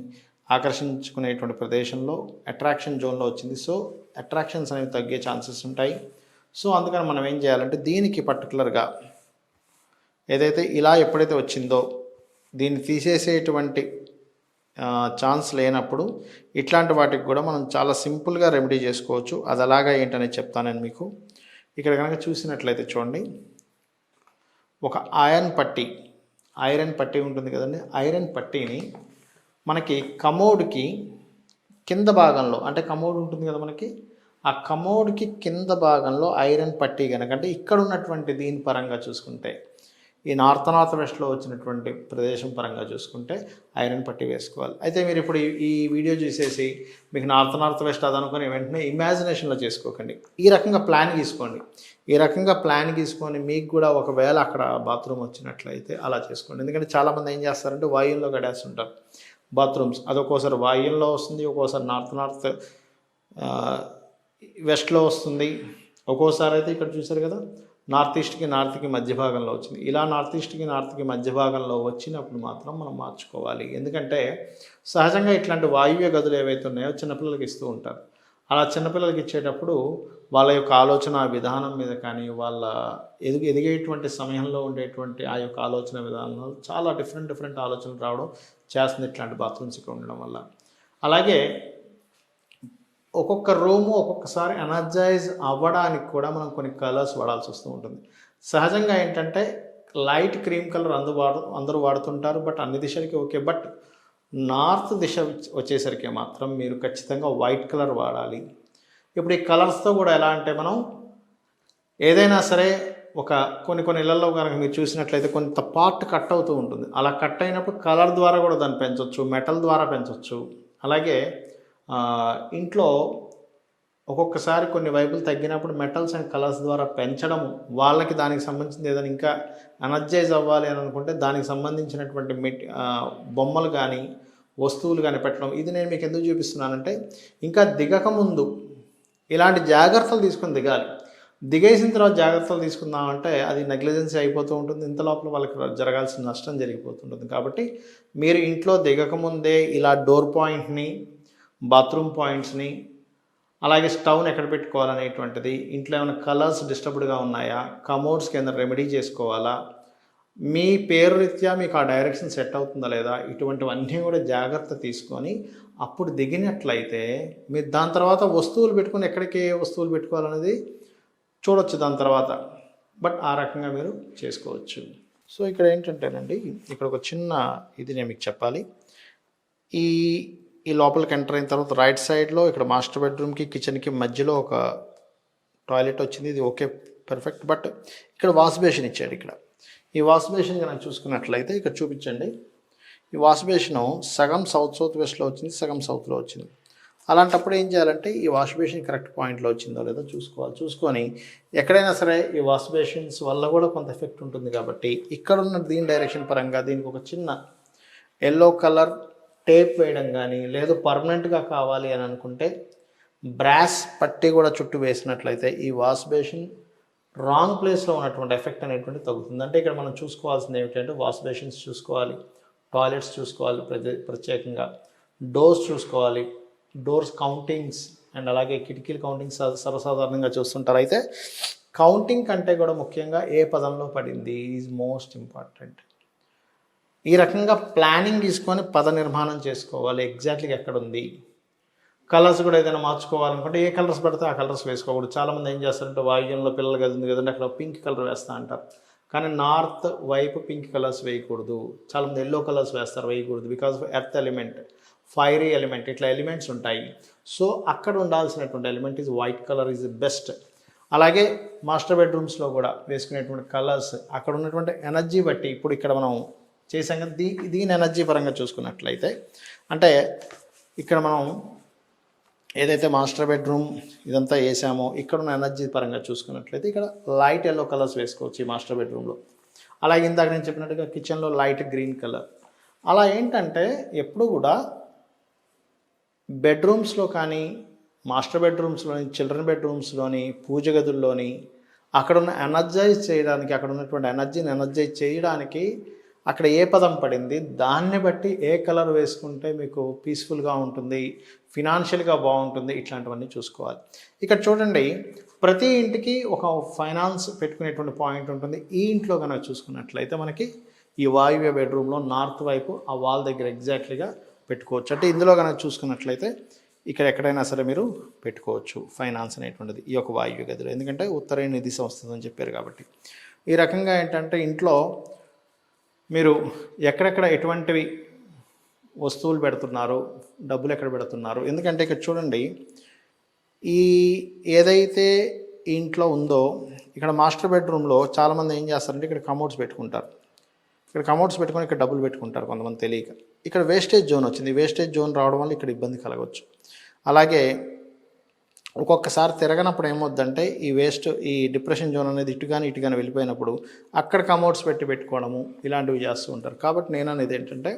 ఆకర్షించుకునేటువంటి ప్రదేశంలో అట్రాక్షన్ జోన్లో వచ్చింది. సో అట్రాక్షన్స్ అనేవి తగ్గే ఛాన్సెస్ ఉంటాయి. సో అందుకని మనం ఏం చేయాలంటే దీనికి పర్టికులర్గా ఏదైతే ఇలా ఎప్పుడైతే వచ్చిందో దీన్ని తీసేసేటువంటి ఛాన్స్ లేనప్పుడు ఇట్లాంటి వాటికి కూడా మనం చాలా సింపుల్గా రెమెడీ చేసుకోవచ్చు. అది అలాగా ఏంటనేది చెప్తాను నేను మీకు. ఇక్కడ కనుక చూసినట్లయితే చూడండి, ఒక ఐరన్ పట్టీ ఉంటుంది కదండి. ఐరన్ పట్టీని మనకి కమోడ్కి కింద భాగంలో, అంటే కమోడ్ ఉంటుంది కదా మనకి, ఆ కమోడ్కి కింద భాగంలో ఐరన్ పట్టీ కనుక, అంటే ఇక్కడ ఉన్నటువంటి దీని పరంగా చూసుకుంటే ఈ నార్త్ వెస్ట్లో వచ్చినటువంటి ప్రదేశం పరంగా చూసుకుంటే ఐరన్ పట్టీ వేసుకోవాలి. అయితే మీరు ఇప్పుడు ఈ వీడియో చూసేసి మీకు నార్త్ వెస్ట్ అదనుకొని వెంటనే ఇమాజినేషన్లో చేసుకోకండి. ఈ రకంగా ప్లాన్ గీసుకోండి. ఈ రకంగా ప్లాన్ గీసుకొని మీకు కూడా ఒకవేళ అక్కడ బాత్రూమ్ వచ్చినట్లయితే అలా చేసుకోండి. ఎందుకంటే చాలామంది ఏం చేస్తారంటే వాయువుల్లో గడేస్తుంటారు బాత్రూమ్స్. అది ఒక్కోసారి వాయువుల్లో వస్తుంది, ఒక్కోసారి నార్త్ వెస్ట్లో వస్తుంది, ఒక్కోసారి అయితే ఇక్కడ చూసారు కదా నార్త్కి మధ్య భాగంలో వచ్చింది. ఇలా నార్త్కి మధ్య భాగంలో వచ్చినప్పుడు మాత్రం మనం మార్చుకోవాలి. ఎందుకంటే సహజంగా ఇట్లాంటి వాయువ్య గదులు ఏవైతే ఉన్నాయో చిన్నపిల్లలకి ఇస్తూ ఉంటారు. అలా చిన్నపిల్లలకి ఇచ్చేటప్పుడు వాళ్ళ యొక్క ఆలోచన విధానం మీద కానీ వాళ్ళ ఎదిగేటువంటి సమయంలో ఉండేటువంటి ఆ యొక్క ఆలోచన విధానంలో చాలా డిఫరెంట్ ఆలోచనలు రావడం చేస్తుంది ఇట్లాంటి బాత్రూమ్స్ ఇక్కడ ఉండడం వల్ల. అలాగే ఒక్కొక్క రూము ఒక్కొక్కసారి ఎనర్జైజ్ అవ్వడానికి కూడా మనం కొన్ని కలర్స్ వాడాల్సి వస్తూ ఉంటుంది. సహజంగా ఏంటంటే లైట్ క్రీమ్ కలర్ అందరూ వాడుతుంటారు, బట్ అన్ని దిశలకి ఓకే. బట్ నార్త్ దిశ వచ్చేసరికి మాత్రం మీరు ఖచ్చితంగా వైట్ కలర్ వాడాలి. ఇప్పుడు ఈ కలర్స్తో కూడా ఎలా అంటే మనం ఏదైనా సరే కొన్ని ఇళ్లలో కనుక మీరు చూసినట్లయితే కొంత పార్ట్ కట్ అవుతూ ఉంటుంది. అలా కట్ అయినప్పుడు కలర్ ద్వారా కూడా దాన్ని పెంచవచ్చు, మెటల్ ద్వారా పెంచవచ్చు. అలాగే ఇంట్లో ఒక్కొక్కసారి కొన్ని వైపులు తగ్గినప్పుడు మెటల్స్ అండ్ కలర్స్ ద్వారా పెంచడం, వాళ్ళకి దానికి సంబంధించింది ఏదైనా ఇంకా ఎనర్జైజ్ అవ్వాలి అని అనుకుంటే దానికి సంబంధించినటువంటి బొమ్మలు కానీ వస్తువులు కానీ పెట్టడం. ఇది నేను మీకు ఎందుకు చూపిస్తున్నానంటే ఇంకా దిగకముందు ఇలాంటి జాగ్రత్తలు తీసుకొని దిగాలి. దిగేసిన తర్వాత జాగ్రత్తలు తీసుకుందామంటే అది నెగ్లిజెన్సీ అయిపోతూ ఉంటుంది. ఇంత లోపల వాళ్ళకి జరగాల్సిన నష్టం జరిగిపోతుంటుంది. కాబట్టి మీరు ఇంట్లో దిగకముందే ఇలా డోర్ పాయింట్ని, బాత్రూమ్ పాయింట్స్ని, అలాగే స్టవ్ని ఎక్కడ పెట్టుకోవాలనేటువంటిది, ఇంట్లో ఏమైనా కలర్స్ డిస్టర్బ్డ్గా ఉన్నాయా, కమోడ్స్ కింద రెమెడీ చేసుకోవాలా, మీ పేరు రీత్యా మీకు ఆ డైరెక్షన్ సెట్ అవుతుందా లేదా, ఇటువంటివన్నీ కూడా జాగ్రత్త తీసుకొని అప్పుడు దిగినట్లయితే మీరు దాని తర్వాత వస్తువులు పెట్టుకొని ఎక్కడికి వస్తువులు పెట్టుకోవాలనేది చూడొచ్చు దాని తర్వాత. బట్ ఆ రకంగా మీరు చేసుకోవచ్చు. సో ఇక్కడ ఏంటంటేనండి, ఇక్కడ ఒక చిన్న ఇది నేను మీకు చెప్పాలి. ఈ లోపలికి ఎంటర్ అయిన తర్వాత రైట్ సైడ్లో ఇక్కడ మాస్టర్ బెడ్రూమ్కి కిచెన్కి మధ్యలో ఒక టాయిలెట్ వచ్చింది. ఇది ఓకే, పర్ఫెక్ట్. బట్ ఇక్కడ వాష్ బేసిన్ ఇచ్చాడు. ఇక్కడ ఈ వాష్ బేసిన్ కనుక చూసుకున్నట్లయితే ఇక్కడ చూపించండి. ఈ వాష్ బేసిన్ సగం సౌత్ వెస్ట్లో వచ్చింది, సగం సౌత్లో వచ్చింది. అలాంటప్పుడు ఏం చేయాలంటే ఈ వాష్ బేసిన్ కరెక్ట్ పాయింట్లో వచ్చిందో లేదో చూసుకోవాలి. చూసుకొని ఎక్కడైనా సరే ఈ వాష్ బేసిన్స్ వల్ల కూడా కొంత ఎఫెక్ట్ ఉంటుంది. కాబట్టి ఇక్కడ ఉన్న దీని డైరెక్షన్ పరంగా దీనికి ఒక చిన్న ఎల్లో కలర్ టేప్ వేయడం కానీ, లేదు పర్మనెంట్గా కావాలి అని అనుకుంటే బ్రాస్ పట్టి కూడా చుట్టూ వేసినట్లయితే ఈ వాష్ బేసిన్ రాంగ్ ప్లేస్లో ఉన్నటువంటి ఎఫెక్ట్ అనేటువంటి తగ్గుతుంది. అంటే ఇక్కడ మనం చూసుకోవాల్సింది ఏమిటంటే వాష్ బేసిన్స్ చూసుకోవాలి, టాయిలెట్స్ చూసుకోవాలి, ప్రత్యేకంగా డోర్స్ చూసుకోవాలి, డోర్స్ కౌంటింగ్స్ అండ్ అలాగే కిటికీల కౌంటింగ్స్ సర్వసాధారణంగా చూస్తుంటారు. అయితే కౌంటింగ్ కంటే కూడా ముఖ్యంగా ఏ పదంలో పడింది ఈజ్ మోస్ట్ ఇంపార్టెంట్. ఈ రకంగా ప్లానింగ్ తీసుకొని పద నిర్మాణం చేసుకోవాలి. ఎగ్జాక్ట్లీగా ఎక్కడ ఉంది. కలర్స్ కూడా ఏదైనా మార్చుకోవాలనుకుంటే ఏ కలర్స్ పడితే ఆ కలర్స్ వేసుకోకూడదు. చాలామంది ఏం చేస్తారంటే వాయువ్యంలో పిల్లలు గది ఉంది కదండి, అక్కడ పింక్ కలర్ వేస్తా అంటారు. కానీ నార్త్ వైపు పింక్ కలర్స్ వేయకూడదు. చాలామంది ఎల్లో కలర్స్ వేస్తారు, వేయకూడదు. Because of earth element fiery element, ఇట్లా ఎలిమెంట్స్ ఉంటాయి. సో అక్కడ ఉండాల్సినటువంటి element is white colour is best. అలాగే మాస్టర్ బెడ్రూమ్స్లో కూడా వేసుకునేటువంటి కలర్స్ అక్కడ ఉన్నటువంటి ఎనర్జీ బట్టి, ఇప్పుడు ఇక్కడ మనం చేసాం కదా, దీని ఎనర్జీ పరంగా చూసుకున్నట్లయితే, అంటే ఇక్కడ మనం ఏదైతే మాస్టర్ బెడ్రూమ్ ఇదంతా వేసామో ఇక్కడ ఉన్న ఎనర్జీ పరంగా చూసుకున్నట్లయితే ఇక్కడ లైట్ ఎల్లో కలర్స్ వేసుకోవచ్చు ఈ మాస్టర్ బెడ్రూమ్లో. అలాగే ఇందాక నేను చెప్పినట్టుగా కిచెన్లో లైట్ గ్రీన్ కలర్. అలా ఏంటంటే ఎప్పుడు కూడా బెడ్రూమ్స్లో కానీ, మాస్టర్ బెడ్రూమ్స్లోని, చిల్డ్రన్ బెడ్రూమ్స్లోని, పూజ గదుల్లోని అక్కడ ఉన్న ఎనర్జైజ్ చేయడానికి, అక్కడ ఉన్నటువంటి ఎనర్జీని ఎనర్జైజ్ చేయడానికి అక్కడ ఏ పదం పడింది దాన్ని బట్టి ఏ కలర్ వేసుకుంటే మీకు పీస్ఫుల్గా ఉంటుంది, ఫినాన్షియల్గా బాగుంటుంది, ఇట్లాంటివన్నీ చూసుకోవాలి. ఇక్కడ చూడండి, ప్రతి ఇంటికి ఒక ఫైనాన్స్ పెట్టుకునేటువంటి పాయింట్ ఉంటుంది. ఈ ఇంట్లో కనుక చూసుకున్నట్లయితే మనకి ఈ వాయువ్య బెడ్రూమ్లో నార్త్ వైపు ఆ వాల్ దగ్గర ఎగ్జాక్ట్లీగా పెట్టుకోవచ్చు. అంటే ఇందులో కనుక చూసుకున్నట్లయితే ఇక్కడ ఎక్కడైనా సరే మీరు పెట్టుకోవచ్చు ఫైనాన్స్ అనేటువంటిది ఈ యొక్క వాయువ్య గదిలో, ఎందుకంటే ఉత్తరాయణ దిశ వస్తుందని చెప్పారు కాబట్టి. ఈ రకంగా ఏంటంటే ఇంట్లో మీరు ఎక్కడెక్కడ ఎటువంటివి వస్తువులు పెడుతున్నారు, డబ్బులు ఎక్కడ పెడుతున్నారు, ఎందుకంటే ఇక్కడ చూడండి, ఈ ఏదైతే ఇంట్లో ఉందో ఇక్కడ మాస్టర్ బెడ్రూమ్లో చాలామంది ఏం చేస్తారంటే ఇక్కడ కమోడ్స్ పెట్టుకుంటారు. ఇక్కడ కమోడ్స్ పెట్టుకొని ఇక్కడ డబ్బులు పెట్టుకుంటారు కొంతమంది తెలియక. ఇక్కడ వేస్టేజ్ జోన్ వచ్చింది. వేస్టేజ్ జోన్ రావడం వల్ల ఇక్కడ ఇబ్బంది కలగవచ్చు. అలాగే ఒక్కొక్కసారి తిరగనప్పుడు ఏమవుద్దంటే ఈ డిప్రెషన్ జోన్ అనేది ఇటు కానీ వెళ్ళిపోయినప్పుడు అక్కడ కమోడ్స్ పెట్టుకోవడము ఇలాంటివి చేస్తూ ఉంటారు. కాబట్టి నేను అనేది ఏంటంటే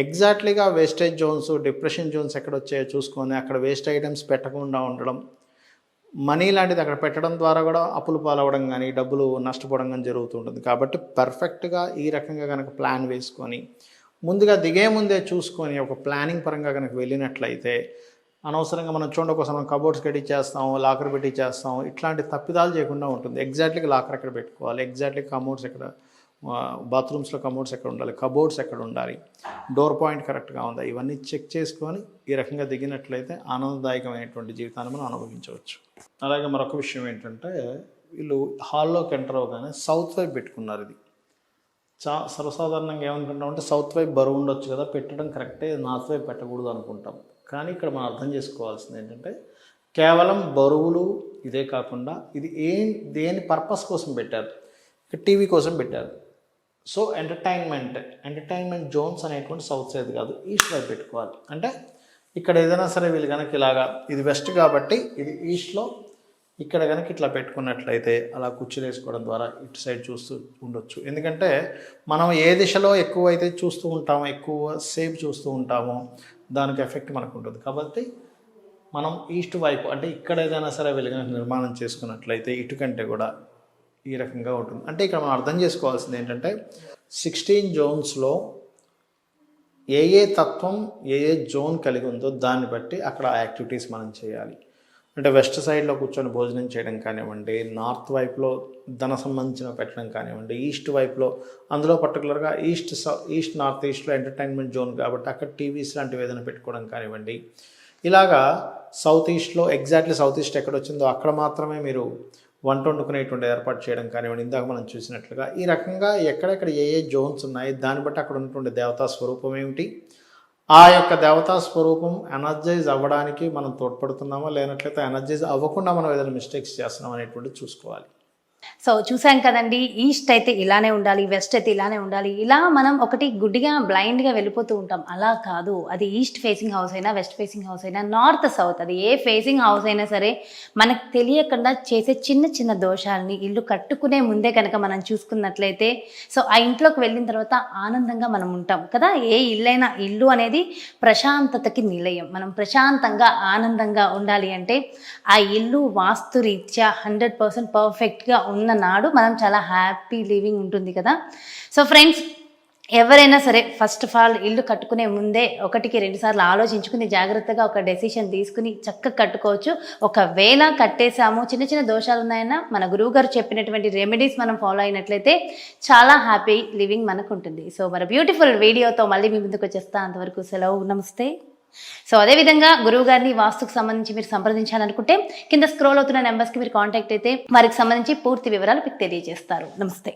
ఎగ్జాక్ట్లీగా వేస్టేజ్ జోన్స్, డిప్రెషన్ జోన్స్ ఎక్కడ వచ్చాయో చూసుకొని అక్కడ వేస్ట్ ఐటమ్స్ పెట్టకుండా ఉండడం, మనీ లాంటిది అక్కడ పెట్టడం ద్వారా కూడా అప్పులు పాలవడం కానీ, డబ్బులు నష్టపోవడం కానీ జరుగుతుంటుంది. కాబట్టి పర్ఫెక్ట్గా ఈ రకంగా కనుక ప్లాన్ వేసుకొని ముందుగా దిగే ముందే చూసుకొని ఒక ప్లానింగ్ పరంగా కనుక వెళ్ళినట్లయితే అనవసరంగా మనం చూడండి, ఒకసారి మనం కబోర్డ్స్ పెట్టించేస్తాం, లాకర్ పెట్టించేస్తాం, ఇట్లాంటి తప్పిదాలు చేయకుండా ఉంటుంది. ఎగ్జాక్ట్లీగా లాకర్ ఎక్కడ పెట్టుకోవాలి, ఎగ్జాక్ట్లీ కమోడ్స్ ఎక్కడ, బాత్రూమ్స్లో కమోడ్స్ ఎక్కడ ఉండాలి, కబోర్డ్స్ ఎక్కడ ఉండాలి, డోర్ పాయింట్ కరెక్ట్గా ఉందా, ఇవన్నీ చెక్ చేసుకొని ఈ రకంగా దిగినట్లయితే ఆనందదాయకమైనటువంటి జీవితాన్ని మనం అనుభవించవచ్చు. అలాగే మరొక విషయం ఏంటంటే వీళ్ళు హాల్లోకి ఎంటర్ అవగానే సౌత్ వైపు పెట్టుకున్నారు. ఇది సర్వసాధారణంగా ఏమనుకుంటామంటే సౌత్ వైపు బరువు ఉండొచ్చు కదా, పెట్టడం కరెక్టే, నార్త్ వైపు పెట్టకూడదు అనుకుంటాం. కానీ ఇక్కడ మనం అర్థం చేసుకోవాల్సింది ఏంటంటే కేవలం బరువులు ఇదే కాకుండా ఇది దేని పర్పస్ కోసం పెట్టారు, ఇక్కడ టీవీ కోసం పెట్టారు. సో ఎంటర్టైన్మెంట్ జోన్స్ అనేటువంటి సౌత్ సైడ్ కాదు, ఈస్ట్ వైపు పెట్టుకోవాలి. అంటే ఇక్కడ ఏదైనా సరే వీళ్ళు కనుక ఇలాగా, ఇది వెస్ట్ కాబట్టి ఇది ఈస్ట్లో, ఇక్కడ కనుక ఇట్లా పెట్టుకున్నట్లయితే అలా కుర్చీలు వేసుకోవడం ద్వారా ఇటు సైడ్ చూస్తూ ఉండొచ్చు. ఎందుకంటే మనం ఏ దిశలో ఎక్కువైతే చూస్తూ ఉంటామో, ఎక్కువ సేపు చూస్తూ ఉంటామో దానికి ఎఫెక్ట్ మనకు ఉంటుంది. కాబట్టి మనం ఈస్ట్ వైపు, అంటే ఇక్కడ ఏదైనా సరే వీళ్ళు కనుక నిర్మాణం చేసుకున్నట్లయితే ఇటు కంటే కూడా ఈ రకంగా ఉంటుంది. అంటే ఇక్కడ మనం అర్థం చేసుకోవాల్సింది ఏంటంటే 16 జోన్స్లో ఏ తత్వం ఏ జోన్ కలిగి ఉందో దాన్ని బట్టి అక్కడ యాక్టివిటీస్ మనం చేయాలి. అంటే వెస్ట్ సైడ్లో కూర్చొని భోజనం చేయడం కానివ్వండి, నార్త్ వైపులో ధన సంబంధించిన పెట్టడం కానివ్వండి, ఈస్ట్ వైపులో, అందులో పర్టికులర్గా ఈస్ట్ నార్త్ ఈస్ట్లో ఎంటర్టైన్మెంట్ జోన్ కాబట్టి అక్కడ టీవీస్ లాంటివి ఏదైనా పెట్టుకోవడం కానివ్వండి. ఇలాగా సౌత్ ఈస్ట్లో ఎగ్జాక్ట్లీ సౌత్ ఈస్ట్ ఎక్కడ వచ్చిందో అక్కడ మాత్రమే మీరు వంట వండుకునేటువంటి ఏర్పాటు చేయడం కానివ్వండి. ఇందాక మనం చూసినట్లుగా ఈ రకంగా ఎక్కడెక్కడ ఏ జోన్స్ ఉన్నాయి దాన్ని బట్టి అక్కడ ఉన్నటువంటి దేవతా స్వరూపం ఏమిటి, ఆ యొక్క దేవతా స్వరూపం ఎనర్జైజ్ అవ్వడానికి మనం తోడ్పడుతున్నామా, లేనట్లయితే ఎనర్జైజ్ అవ్వకుండా మనం ఏదైనా మిస్టేక్స్ చేస్తున్నాం అనేటువంటిది చూసుకోవాలి. సో చూసాం కదండి, ఈస్ట్ అయితే ఇలానే ఉండాలి, వెస్ట్ అయితే ఇలానే ఉండాలి, ఇలా మనం ఒకటి గుడ్డిగా బ్లైండ్గా వెళ్ళిపోతూ ఉంటాం. అలా కాదు, అది ఈస్ట్ ఫేసింగ్ హౌస్ అయినా, వెస్ట్ ఫేసింగ్ హౌస్ అయినా, నార్త్ సౌత్, అది ఏ ఫేసింగ్ హౌస్ అయినా సరే మనకు తెలియకుండా చేసే చిన్న చిన్న దోషాలని ఇల్లు కట్టుకునే ముందే కనుక మనం చూసుకున్నట్లయితే సో ఆ ఇంట్లోకి వెళ్ళిన తర్వాత ఆనందంగా మనం ఉంటాం కదా. ఏ ఇల్లైనా, ఇల్లు అనేది ప్రశాంతతకి నిలయం. మనం ప్రశాంతంగా ఆనందంగా ఉండాలి అంటే ఆ ఇల్లు వాస్తురీత్యా 100% పర్ఫెక్ట్గా ఉన్న నాడు మనం చాలా హ్యాపీ లివింగ్ ఉంటుంది కదా. సో ఫ్రెండ్స్, ఎవరైనా సరే ఫస్ట్ ఆఫ్ ఆల్ ఇల్లు కట్టుకునే ముందే 1-2 సార్లు ఆలోచించుకుని జాగ్రత్తగా ఒక డెసిషన్ తీసుకుని చక్కగా కట్టుకోవచ్చు. ఒకవేళ కట్టేసాము, చిన్న చిన్న దోషాలు ఉన్నాయన్నా మన గురువుగారు చెప్పినటువంటి రెమెడీస్ మనం ఫాలో అయినట్లయితే చాలా హ్యాపీ లివింగ్ మనకు ఉంటుంది. సో మన బ్యూటిఫుల్ వీడియోతో మళ్ళీ మీ ముందుకు వచ్చేస్తా. అంతవరకు సెలవు, నమస్తే. సో అదేవిధంగా గురువు గారిని వాస్తుకు సంబంధించి మీరు సంప్రదించాలనుకుంటే కింద స్క్రోల్ అవుతున్న నెంబర్స్కి మీరు కాంటాక్ట్ అయితే వారికి సంబంధించి పూర్తి వివరాలు మీకు తెలియజేస్తారు. నమస్తే.